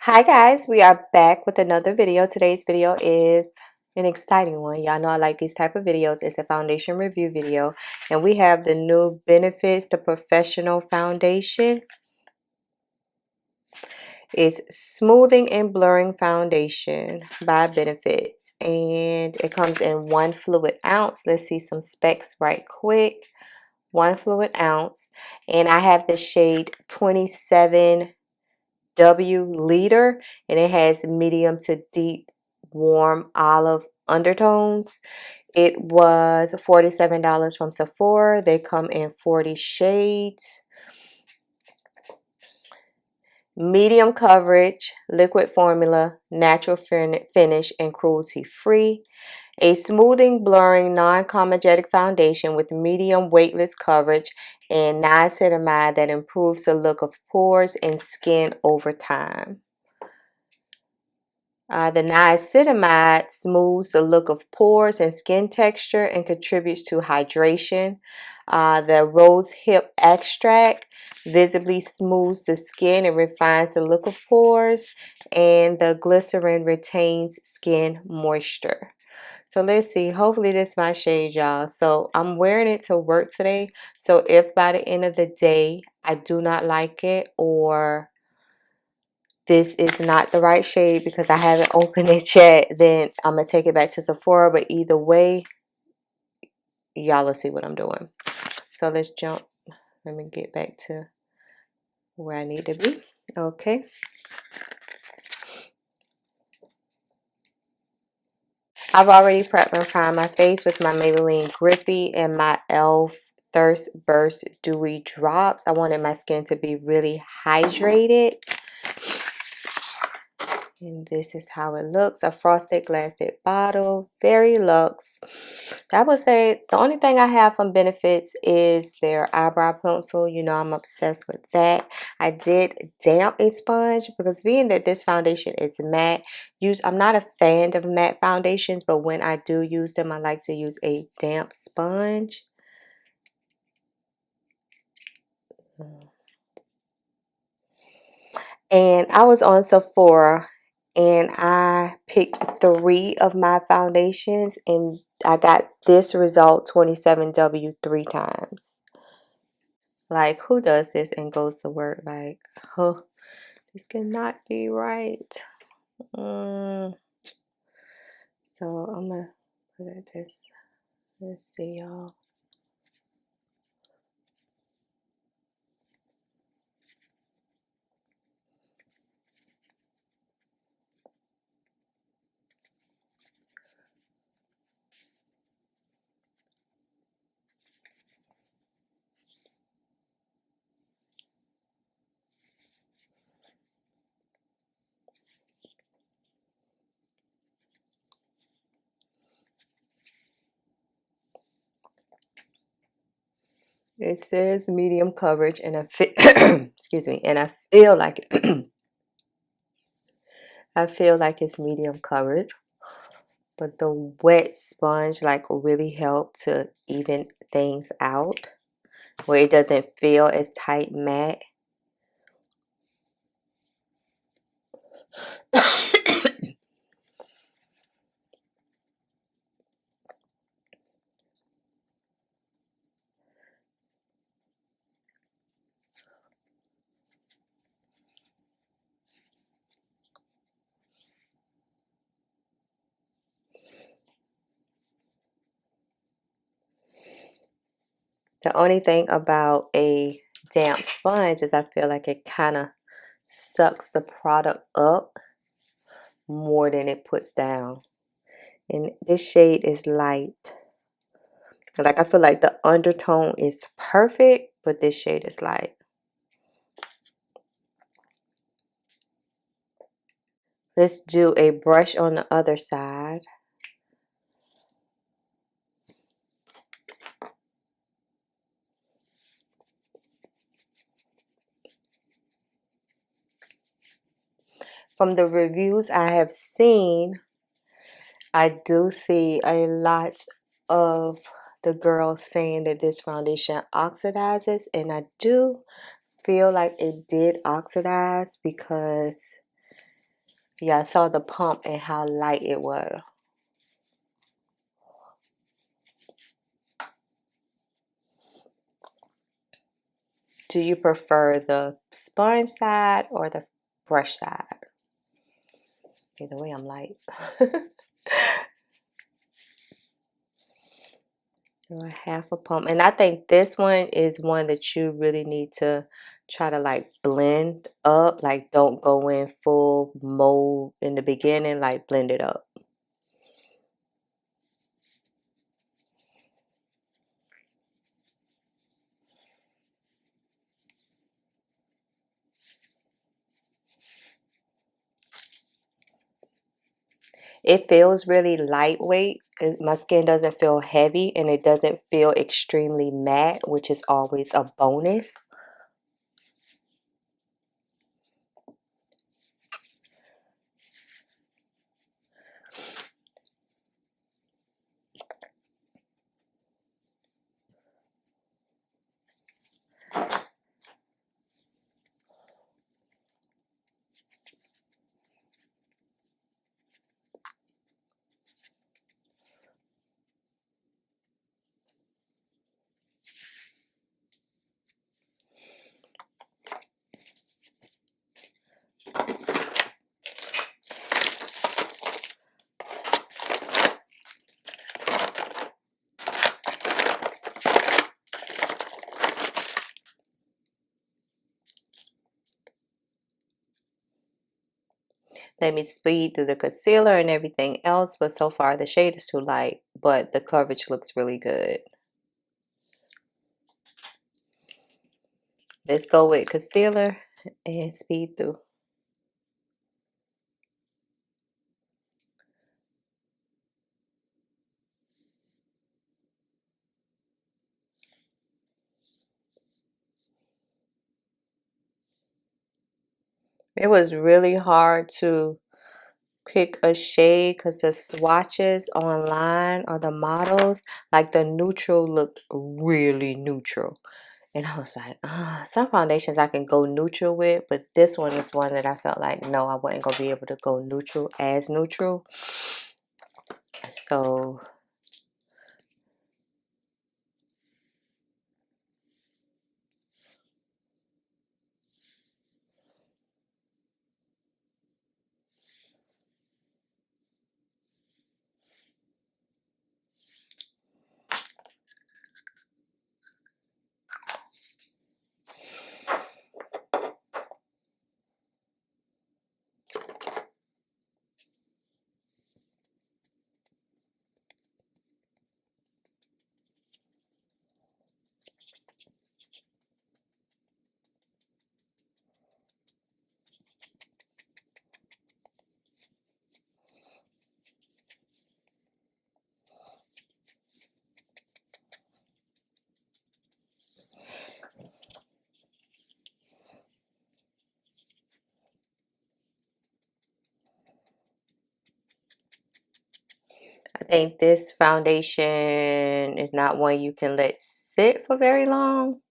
Hi guys, we are back with another video. Today's video is an exciting one. Y'all know I like these type of videos. It's a foundation review video, and we have the new Benefits, the Professional Foundation. It's smoothing and blurring foundation by Benefits, and it comes in 1 fluid ounce. Let's see some specs right quick. 1 fluid ounce, and I have the shade 27W Leader, and it has medium to deep warm olive undertones. It was $47 from Sephora. They come in 40 shades. Medium coverage, liquid formula, natural finish, and cruelty free. A smoothing, blurring, non-comedogenic foundation with medium weightless coverage and niacinamide that improves the look of pores and skin over time. The niacinamide smooths the look of pores and skin texture and contributes to hydration. The rose hip extract visibly smooths the skin and refines the look of pores. And the glycerin retains skin moisture. So let's see. Hopefully this is my shade, y'all. So I'm wearing it to work today. So if by the end of the day I do not like it, or this is not the right shade because I haven't opened it yet, then I'm going to take it back to Sephora. But either way, y'all will see what I'm doing. So let's jump. Let me get back to where I need to be. Okay. I've already prepped and primed my face with my Maybelline Grippy and my e.l.f. Thirst Burst Dewy Drops. I wanted my skin to be really hydrated. And this is how it looks. A frosted glassed bottle. Very luxe. I would say the only thing I have from Benefits is their eyebrow pencil. You know, I'm obsessed with that. I did damp a sponge because being that this foundation is matte, I'm not a fan of matte foundations, but when I do use them, I like to use a damp sponge. And I was on Sephora and I picked 3 of my foundations and I got this result 27W 3 times. Like, who does this and goes to work like, huh, this cannot be right. So I'm gonna put at this. Let's see, y'all. It says medium coverage, and excuse me, and I feel like I feel like it's medium coverage, but the wet sponge like really helped to even things out, where it doesn't feel as tight matte. The only thing about a damp sponge is I feel like it kind of sucks the product up more than it puts down. And this shade is light. Like, I feel like the undertone is perfect, but this shade is light. Let's do a brush on the other side. From the reviews I have seen, I do see a lot of the girls saying that this foundation oxidizes, and I do feel like it did oxidize because Yeah, I saw the pump and how light it was. Do you prefer the sponge side or the brush side? Either way, I'm light. Do a half a pump. And I think this one is one that you really need to try to like blend up. Like don't go in full mode in the beginning, like blend it up. It feels really lightweight. My skin doesn't feel heavy and it doesn't feel extremely matte, which is always a bonus. Let me speed through the concealer and everything else, but so far the shade is too light, but the coverage looks really good. Let's go with concealer and speed through. It was really hard to pick a shade because the swatches online or the models, like the neutral looked really neutral. And I was like, some foundations I can go neutral with, but this one is one that I felt like, no, I wasn't going to be able to go neutral as neutral. So I think this foundation is not one you can let sit for very long.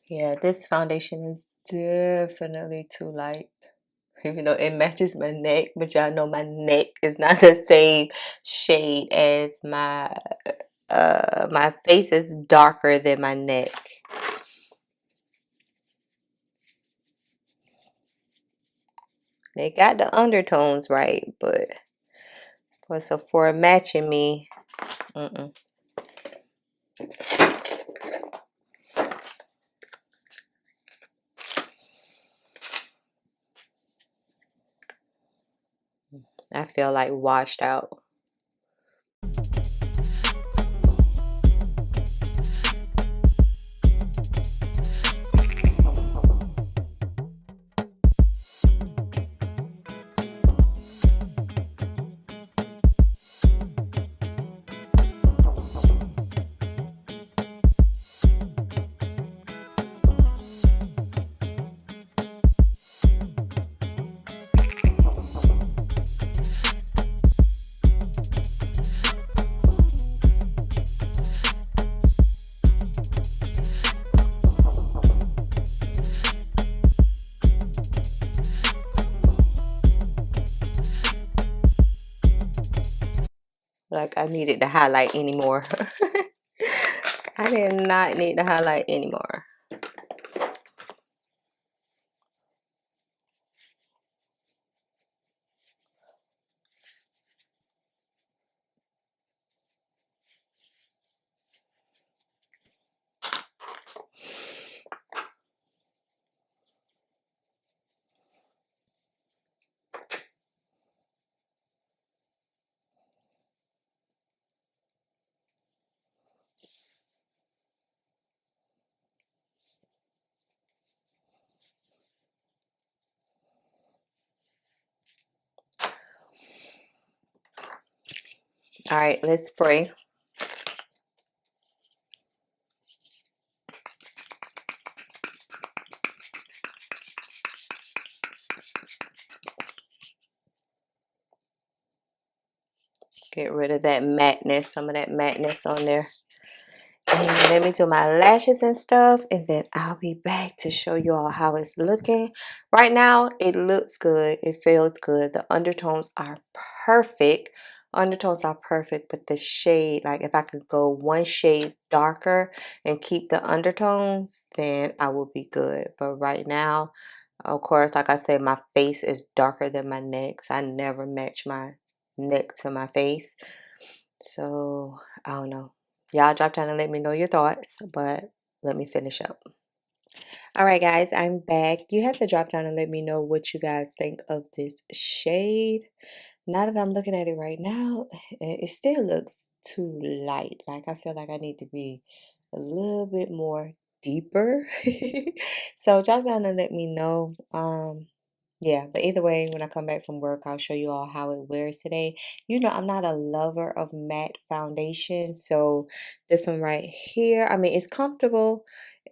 Yeah, this foundation is definitely too light. Even though it matches my neck, but y'all know my neck is not the same shade as my face is darker than my neck. They got the undertones right, but for Sephora matching me, I feel like washed out. like I needed to highlight anymore. I did not need to highlight anymore. All right, let's spray. Get rid of that matteness, some of that matteness on there. And let me do my lashes and stuff, and then I'll be back to show you all how it's looking. Right now, it looks good. It feels good. The undertones are perfect. Undertones are perfect, but the shade, like if I could go one shade darker and keep the undertones, then I will be good. But right now, of course, like I said, my face is darker than my neck. So I never match my neck to my face. So I don't know. Y'all drop down and let me know your thoughts, but let me finish up. All right, guys, I'm back. You have to drop down and let me know what you guys think of this shade. Now that I'm looking at it right now, it still looks too light. Like I feel like I need to be a little bit more deeper. So drop down and let me know. Yeah, but either way, when I come back from work, I'll show you all how it wears today. You know, I'm not a lover of matte foundation, so this one right here, I mean, it's comfortable.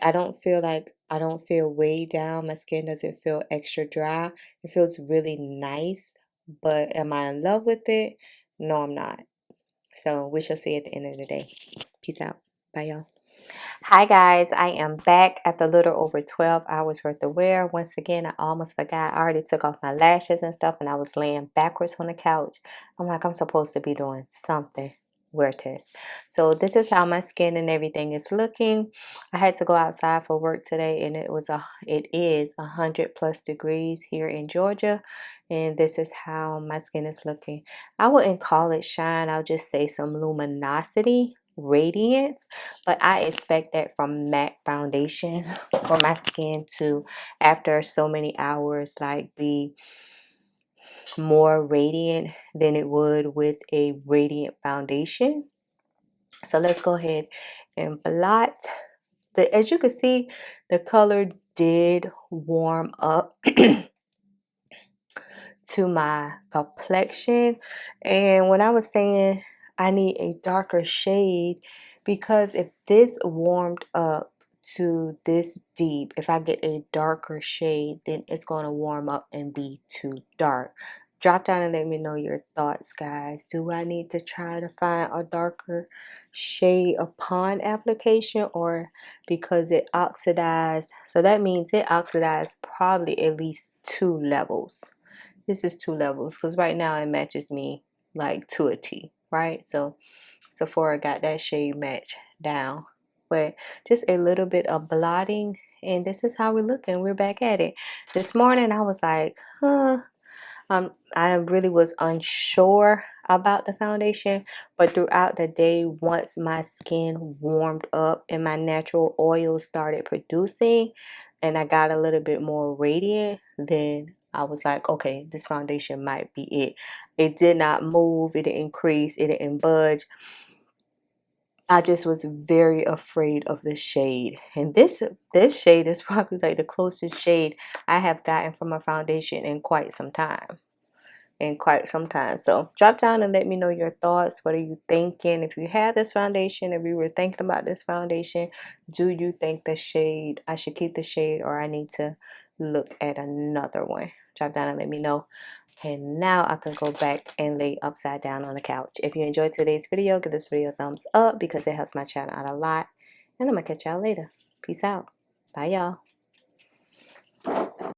I don't feel weighed down. My skin doesn't feel extra dry. It feels really nice, but am I in love with it? No, I'm not. So we shall see at the end of the day. Peace out. Bye, y'all. Hi guys, I am back after a little over 12 hours worth of wear. Once again, I almost forgot. I already took off my lashes and stuff, and I was laying backwards on the couch. I'm like, I'm supposed to be doing something. Wear test. So this is how my skin and everything is looking. I had to go outside for work today, and it is 100+ degrees here in Georgia, and this is how my skin is looking. I wouldn't call it shine. I'll just say some luminosity, radiance, but I expect that from matte foundations for my skin to, after so many hours, like be more radiant than it would with a radiant foundation. So let's go ahead and blot. As you can see, the color did warm up to my complexion. And when I was saying I need a darker shade, because if this warmed up to this deep, if I get a darker shade, then it's going to warm up and be too dark. Drop down and let me know your thoughts, guys. Do I need to try to find a darker shade upon application, or because it oxidized? So that means it oxidized probably at least 2 levels. This is 2 levels, because right now it matches me like to a T, right? So Sephora got that shade match down, but just a little bit of blotting, and this is how we're looking. We're back at it. This morning I was like, I really was unsure about the foundation, but throughout the day, once my skin warmed up and my natural oils started producing, and I got a little bit more radiant, then I was like, okay, this foundation might be it. It did not move, it didn't increase, it didn't budge. I just was very afraid of the shade. And this shade is probably like the closest shade I have gotten from a foundation in quite some time. So drop down and let me know your thoughts. What are you thinking? If you have this foundation, if you were thinking about this foundation, do you think the shade, I should keep the shade, or I need to look at another one? Drop down and let me know. And now I can go back and lay upside down on the couch. If you enjoyed today's video, give this video a thumbs up because it helps my channel out a lot. And I'm going to catch y'all later. Peace out. Bye, y'all.